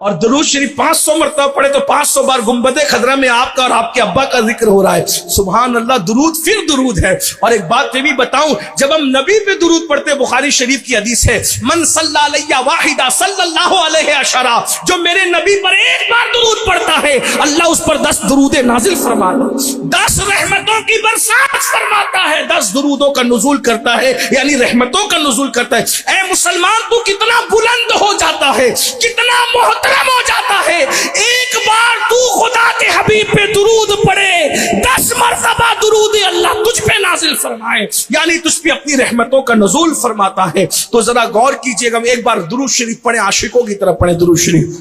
اور درود شریف 500 مرتبہ پڑھے تو 500 بار گنبد خضرا میں آپ کا اور آپ کے ابا کا ذکر ہو رہا ہے. سبحان اللہ. درود پھر درود ہے. اور ایک بات یہ بھی بتاؤں, جب ہم نبی پہ درود پڑھتے, بخاری شریف کی حدیث ہے, من صلی علیہ واحدہ صلی اللہ علیہ عشرہ, جو میرے نبی پر ایک بار درود پڑھتا ہے اللہ اس پر 10 درود نازل فرماتا, 10 رحمتوں کی برسات فرماتا ہے, 10 درودوں کا نزول کرتا ہے, یعنی رحمتوں کا نزول کرتا ہے. اے مسلمان, تو کتنا بلند ہو جاتا ہے, کتنا محترم ہو جاتا ہے, ایک بار تو خدا کے حبیب پہ درود پڑھے, 10 مرتبہ درود اللہ تجھ پہ نازل فرمائے, یعنی تجھ پہ اپنی رحمتوں کا نزول فرماتا ہے. تو ذرا غور کیجئے گا, ایک بار درود شریف پڑھیں, عاشقوں کی طرف پڑھیں درود شریف.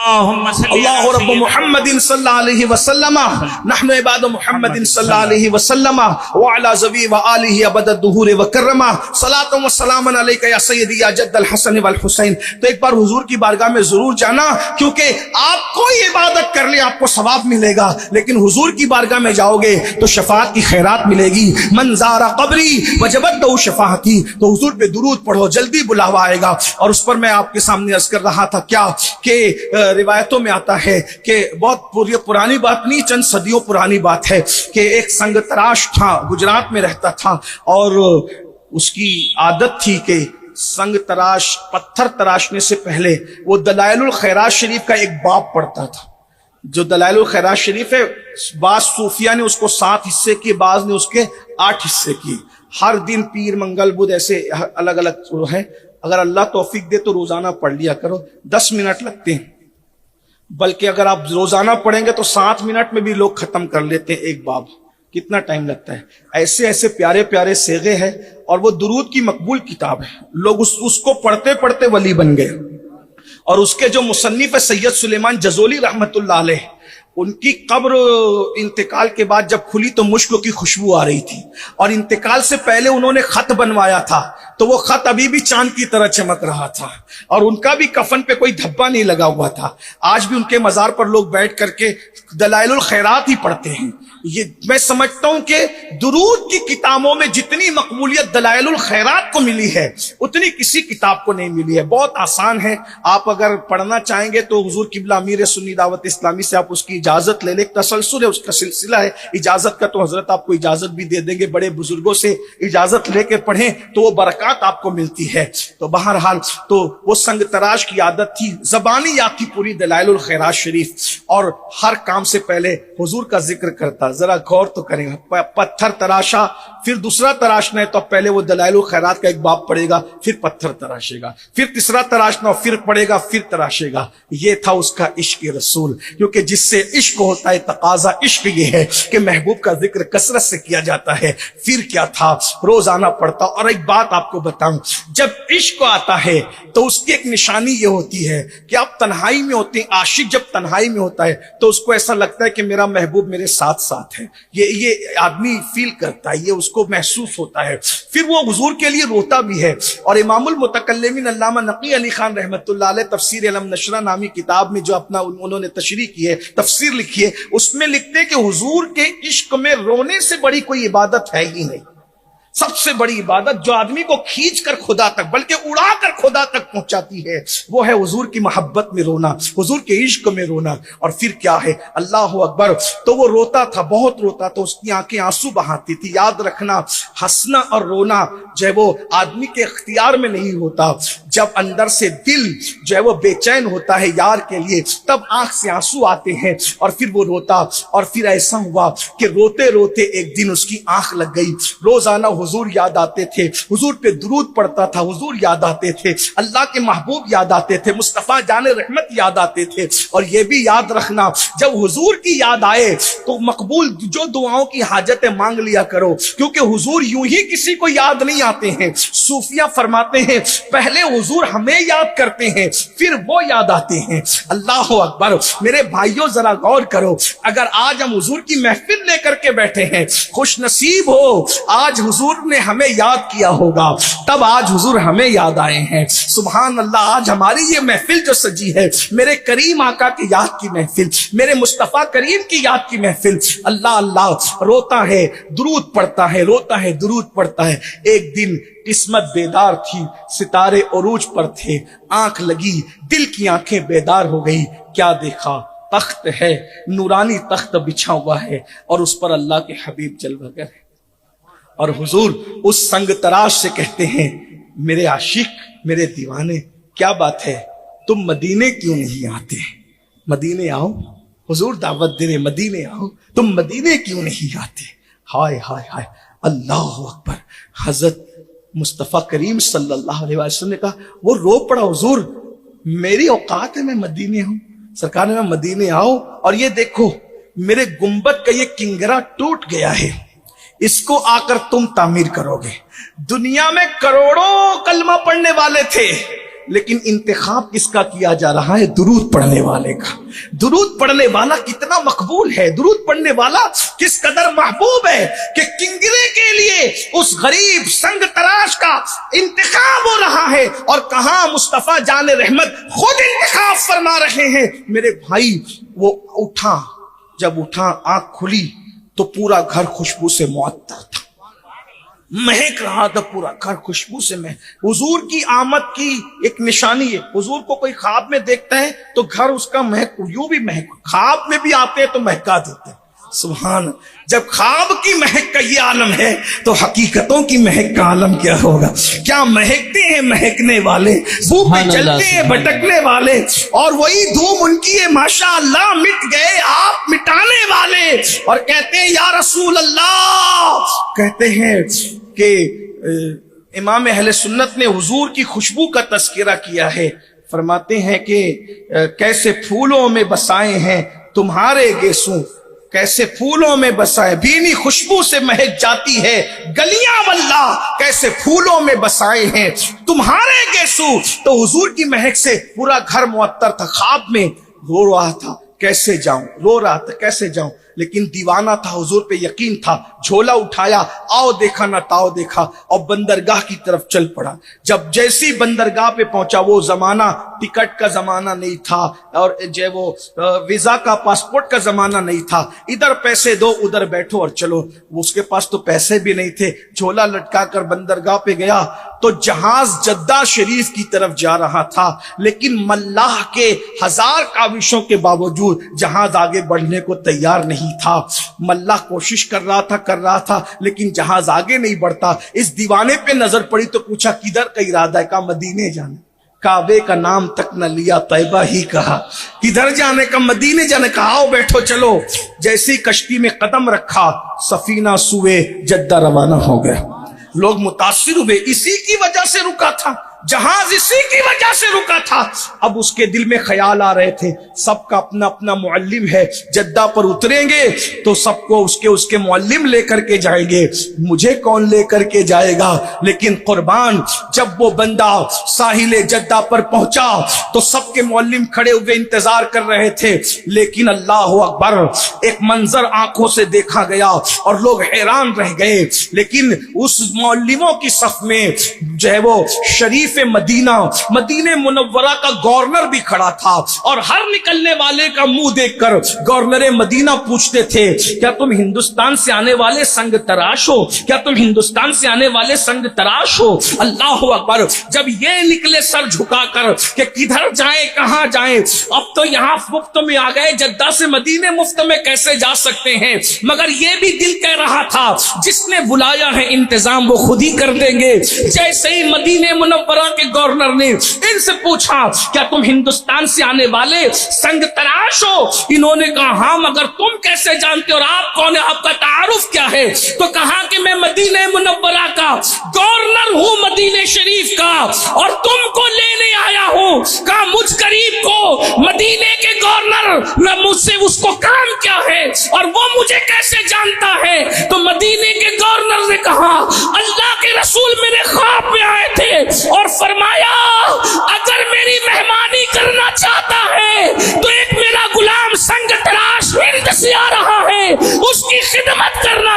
اللہ رب محمد صلی اللہ علیہ وسلم نحن عباد محمد صلی اللہ علیہ وسلم وعلى ذوی وآلہ ابد الدہور وکرما صلاۃ و سلام علیک یا سیدی یا جد الحسن والحسین. تو ایک بار حضور کی بارگاہ میں ضرور جانا, کیونکہ آپ کوئی عبادت کر لیں آپ کو ثواب ملے گا, لیکن حضور کی بارگاہ میں جاؤ گے تو شفاعت کی خیرات ملے گی. من زار قبری وجبت له شفاعتی. تو حضور پہ درود پڑھو, جلدی بلاوا آئے گا. اور اس پر میں آپ کے سامنے عرض کر رہا تھا کیا کہ روایتوں میں آتا ہے کہ بہت پرانی بات نہیں, چند صدیوں پرانی بات ہے کہ ایک سنگ تراش تھا, گجرات میں رہتا تھا, اور اس کی عادت تھی کہ سنگ تراش, پتھر تراشنے سے پہلے وہ دلائل الخیرات شریف کا ایک باب پڑھتا تھا. جو دلائل الخیرات شریف ہے, بعض صوفیہ نے اس کو 7 حصے کیے, بعض نے اس کے 8 حصے کیے. ہر دن پیر منگل بدھ ایسے الگ الگ ہے. اگر اللہ توفیق دے تو روزانہ پڑھ لیا کرو, 10 منٹ لگتے ہیں, بلکہ اگر آپ روزانہ پڑھیں گے تو 7 منٹ میں بھی لوگ ختم کر لیتے ہیں ایک باب. کتنا ٹائم لگتا ہے. ایسے ایسے پیارے پیارے صیغے ہیں, اور وہ درود کی مقبول کتاب ہے. لوگ اس کو پڑھتے پڑھتے ولی بن گئے. اور اس کے جو مصنف ہے سید سلیمان جزولی رحمت اللہ علیہ, ان کی قبر انتقال کے بعد جب کھلی تو مشک کی خوشبو آ رہی تھی, اور انتقال سے پہلے انہوں نے خط بنوایا تھا, تو وہ خط ابھی بھی چاند کی طرح چمک رہا تھا, اور ان کا بھی کفن پہ کوئی دھبا نہیں لگا ہوا تھا. آج بھی ان کے مزار پر لوگ بیٹھ کر کے دلائل الخیرات ہی پڑھتے ہیں. یہ میں سمجھتا ہوں کہ درود کی کتابوں میں جتنی مقبولیت دلائل الخیرات کو ملی ہے اتنی کسی کتاب کو نہیں ملی ہے. بہت آسان ہے, آپ اگر پڑھنا چاہیں گے تو حضور قبلہ امیر سنی دعوت اسلامی سے آپ اس کی اجازت لے لیں. ایک تسلسل ہے, اس کا سلسلہ ہے اجازت کا, تو حضرت آپ کو اجازت بھی دے دیں گے. بڑے بزرگوں سے اجازت لے کے پڑھیں تو وہ برکات آپ کو ملتی ہے. تو بہرحال تو وہ سنگ تراش کی عادت تھی, زبانی یاد تھی پوری دلائل الخیرات شریف, اور ہر کام سے پہلے حضور کا ذکر کرتا. ذرا غور تو کریں, پتھر تراشا, پھر دوسرا تراشنا ہے تو پہلے وہ دلائل الخیرات کا ایک باب پڑھے گا, پھر پتھر تراشے گا, پھر تیسرا تراشنا, پھر پڑھے گا, پھر تراشے گا. یہ تھا اس کا عشق رسول, کیونکہ جس سے عشق ہوتا ہے, تقاضا عشق یہ ہے کہ محبوب کا ذکر کثرت سے کیا جاتا ہے. پھر کیا تھا, روزانہ پڑھتا. اور ایک بات آپ کو بتاؤں, جب عشق آتا ہے تو اس کی ایک نشانی یہ ہوتی ہے کہ آپ تنہائی میں ہوتے ہیں. عاشق جب تنہائی میں ہوتا ہے تو اس کو ایسا لگتا ہے کہ میرا محبوب میرے ساتھ ساتھ ہے. یہ آدمی فیل کرتا ہے, یہ اس کو محسوس ہوتا ہے. پھر وہ حضور کے لیے روتا بھی ہے. اور امام المتکلمین علامہ نقی علی خان رحمت اللہ علیہ تفسیر علم نشرہ نامی کتاب میں جو اپنا انہوں نے تشریح کی ہے, تفسیر لکھی ہے, اس میں لکھتے کہ حضور کے عشق میں رونے سے بڑی کوئی عبادت ہے ہی نہیں. سب سے بڑی عبادت جو آدمی کو کھینچ کر خدا تک, بلکہ اڑا کر خدا تک پہنچاتی ہے, وہ ہے حضور کی محبت میں رونا, حضور کے عشق میں رونا. اور پھر کیا ہے, اللہ اکبر. تو وہ روتا تھا, بہت روتا تھا, اس کی آنکھیں آنسو بہاتی تھی. یاد رکھنا, ہنسنا اور رونا جو ہے وہ آدمی کے اختیار میں نہیں ہوتا. جب اندر سے دل جو ہے وہ بے چین ہوتا ہے یار کے لیے, تب آنکھ سے آنسو آتے ہیں, اور پھر وہ روتا. اور پھر ایسا ہوا کہ روتے روتے ایک دن اس کی آنکھ لگ گئی. روزانہ حضور یاد آتے تھے, حضور پہ درود پڑتا تھا, حضور یاد آتے تھے, اللہ کے محبوب یاد آتے تھے, مصطفیٰ جان رحمت یاد آتے تھے. اور یہ بھی یاد رکھنا, جب حضور کی یاد آئے تو مقبول جو دعاؤں کی حاجتیں مانگ لیا کرو, کیونکہ حضور یوں ہی کسی کو یاد نہیں آتے ہیں. صوفیہ فرماتے ہیں پہلے حضور ہمیں یاد کرتے ہیں, پھر وہ یاد آتے ہیں. اللہ اکبر. میرے بھائیوں ذرا غور کرو, اگر آج ہم حضور کی محفل لے کر کے بیٹھے ہیں, خوش نصیب ہو, آج حضور حضور نے ہمیں یاد کیا ہوگا تب آج حضور ہمیں یاد آئے ہیں. سبحان اللہ. آج ہماری یہ محفل جو سجی ہے میرے کریم آقا کی یاد کی محفل, میرے مصطفیٰ کریم کی یاد کی محفل. اللہ اللہ روتا ہے درود پڑھتا ہے, روتا ہے درود پڑھتا ہے. ایک دن قسمت بیدار تھی, ستارے عروج پر تھے, آنکھ لگی, دل کی آنکھیں بیدار ہو گئی. کیا دیکھا؟ تخت ہے, نورانی تخت بچھا ہوا ہے اور اس پر اللہ کے حبیب جلوہ گر ہے. اور حضور اس سنگ تراش سے کہتے ہیں میرے عاشق, میرے دیوانے, کیا بات ہے تم مدینے کیوں نہیں آتے؟ مدینے آؤ. حضور دعوت دے رہے, مدینے آؤ, تم مدینے کیوں نہیں آتے؟ ہائے ہائے ہائے, اللہ اکبر. حضرت مصطفیٰ کریم صلی اللہ علیہ وسلم نے کہا, وہ رو پڑا, حضور میری اوقات ہے, میں مدینے ہوں. سرکار نے کہا مدینے آؤ اور یہ دیکھو میرے گنبد کا یہ کنگرا ٹوٹ گیا ہے, اس کو آ کر تم تعمیر کرو گے. دنیا میں کروڑوں کلمہ پڑھنے والے تھے لیکن انتخاب کس کا کیا جا رہا ہے؟ درود پڑھنے والے کا. درود پڑھنے والا کتنا مقبول ہے, درود پڑھنے والا کس قدر محبوب ہے کہ کنگرے کے لیے اس غریب سنگ تراش کا انتخاب ہو رہا ہے. اور کہاں مصطفیٰ جان رحمت خود انتخاب فرما رہے ہیں. میرے بھائی وہ اٹھا, جب اٹھا آنکھ کھلی تو پورا گھر خوشبو سے معطر تھا, مہک رہا تھا پورا گھر خوشبو سے. حضور کی آمد کی ایک نشانی ہے. حضور کو کوئی خواب میں دیکھتا ہے تو گھر اس کا مہک, یوں بھی مہک, خواب میں بھی آتے ہیں تو مہکا دیتے ہیں. سبحان. جب خواب کی مہک کا یہ عالم ہے تو حقیقتوں کی مہک کا عالم کیا ہوگا؟ کیا مہکتے ہیں مہکنے والے, بو پہ چلتے ہیں بھٹکنے والے, اور وہی دھوم ان کی ہے ماشاء اللہ, مٹ گئے آپ مٹانے والے. اور کہتے ہیں یا رسول اللہ, کہتے ہیں کہ امام اہل سنت نے حضور کی خوشبو کا تذکرہ کیا ہے. فرماتے ہیں کہ کیسے پھولوں میں بسائے ہیں تمہارے گیسوں, کیسے پھولوں میں بسائے, بھینی خوشبو سے مہک جاتی ہے گلیاں واللہ, کیسے پھولوں میں بسائے ہیں تمہارے گیسو. تو حضور کی مہک سے پورا گھر معطر تھا. خواب میں رو رہا تھا کیسے جاؤں, رو رہا تھا کیسے جاؤں, لیکن دیوانہ تھا, حضور پہ یقین تھا. جھولا اٹھایا, آؤ دیکھا نہ تاؤ دیکھا, اور بندرگاہ کی طرف چل پڑا. جب جیسی بندرگاہ پہ پہنچا, وہ زمانہ ٹکٹ کا زمانہ نہیں تھا اور جو وہ ویزا کا پاسپورٹ کا زمانہ نہیں تھا. ادھر پیسے دو ادھر بیٹھو اور چلو. اس کے پاس تو پیسے بھی نہیں تھے. جھولا لٹکا کر بندرگاہ پہ گیا تو جہاز جدہ شریف کی طرف جا رہا تھا, لیکن ملاح کے 1000 کاوشوں کے باوجود جہاز آگے بڑھنے کو تیار نہیں تھا. ملاح کوشش کر رہا تھا لیکن جہاز آگے نہیں بڑھتا. اس دیوانے پہ نظر پڑی تو پوچھا کدھر کا ارادہ ہے؟ کہا مدینے جانے. کعبے کا نام تک نہ لیا, طیبہ ہی کہا. کدھر جانے کا؟ مدینے جانے. کہا آؤ بیٹھو چلو. جیسی کشتی میں قدم رکھا, سفینہ سوئے جدہ روانہ ہو گیا. لوگ متاثر ہوئے, اسی کی وجہ سے رکا تھا جہاز, اسی کی وجہ سے رکا تھا. اب اس کے دل میں خیال آ رہے تھے سب کا اپنا اپنا معلم ہے, جدہ پر اتریں گے تو سب کو اس کے معلم لے کر کے جائیں گے, مجھے کون لے کر کے جائے گا؟ لیکن قربان جب وہ بندہ ساحل جدہ پر پہنچا تو سب کے معلم کھڑے ہوئے انتظار کر رہے تھے. لیکن اللہ اکبر, ایک منظر آنکھوں سے دیکھا گیا اور لوگ حیران رہ گئے. لیکن اس معلموں کی صف میں جو ہے وہ شریف مدینہ منورہ کا گورنر بھی کھڑا تھا, اور ہر نکلنے والے کا منہ دیکھ کر گورنر مدینہ پوچھتے تھے کیا تم ہندوستان سے آنے والے سنگ تراش ہو؟ کیا تم ہندوستان سے آنے والے سنگ تراش ہو؟ اللہ اکبر. جب یہ نکلے سر جھکا کر کہ کدھر جائیں کہاں جائیں, اب تو یہاں مفت میں آ گئے, جدہ سے مدینے مفت میں کیسے جا سکتے ہیں؟ مگر یہ بھی دل کہہ رہا تھا جس نے بلایا ہے انتظام وہ خود ہی کر دیں گے. جیسے ہی مدینے منورہ کے گورنر نے ان سے پوچھا کیا تم ہندوستان سے آنے والے سنگ تراش ہو؟ انہوں نے کہا ہاں, مگر تم کیسے جانتے اور آپ کون ہے, آپ کا تعارف کیا ہے؟ تو کہا کہ میں مدینہ منورہ کا گورنر ہوں, مدینہ شریف کا, اور تم کو لینے آیا ہوں. کہا مجھ غریب کو مدینے کے گورنر نہ مجھ سے اس کو کام کیا ہے اور وہ مجھے کیسے جانتا ہے؟ تو مدینے کے گورنر نے کہا اللہ کے رسول میرے خواب میں آئے تھے اور فرمایا اگر میری مہمانی کرنا چاہتا ہے تو ایک میرا غلام سنگ تراش ہند سے آ رہا ہے, اس کی خدمت کرنا,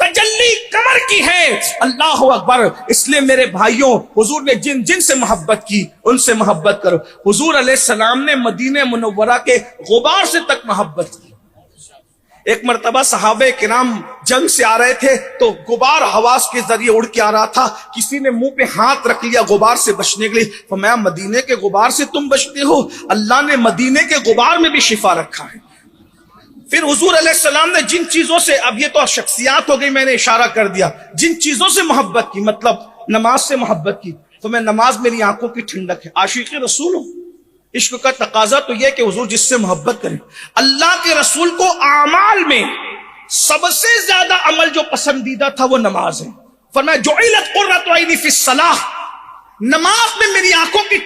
تجلی کمر کی ہے. اللہ اکبر. اس لیے میرے بھائیوں حضور نے جن جن سے محبت کی ان سے محبت کرو. حضور علیہ السلام نے مدینہ منورہ کے غبار سے تک محبت کی. ایک مرتبہ صحابہ کرام جنگ سے آ رہے تھے تو غبار حواس کے ذریعے اڑ کے آ رہا تھا. کسی نے منہ پہ ہاتھ رکھ لیا غبار سے بچنے کے لیے. فرمایا مدینے کے غبار سے تم بچتے ہو؟ اللہ نے مدینے کے غبار میں بھی شفا رکھا ہے. پھر حضور علیہ السلام نے جن چیزوں سے، اب یہ تو شخصیات ہو گئی، میں نے اشارہ کر دیا، جن چیزوں سے محبت کی، مطلب نماز سے محبت کی. تو میں نماز میری آنکھوں کی ٹھنڈک ہے. عاشق رسول ہوں. عشق کا تقاضا تو یہ کہ حضور جس سے محبت کریں. اللہ کے رسول کو اعمال میں سب سے زیادہ عمل جو پسندیدہ تھا وہ نماز ہے. فرمایا جعلت قرۃ عینی فی الصلاۃ، نماز میں میری آنکھوں کی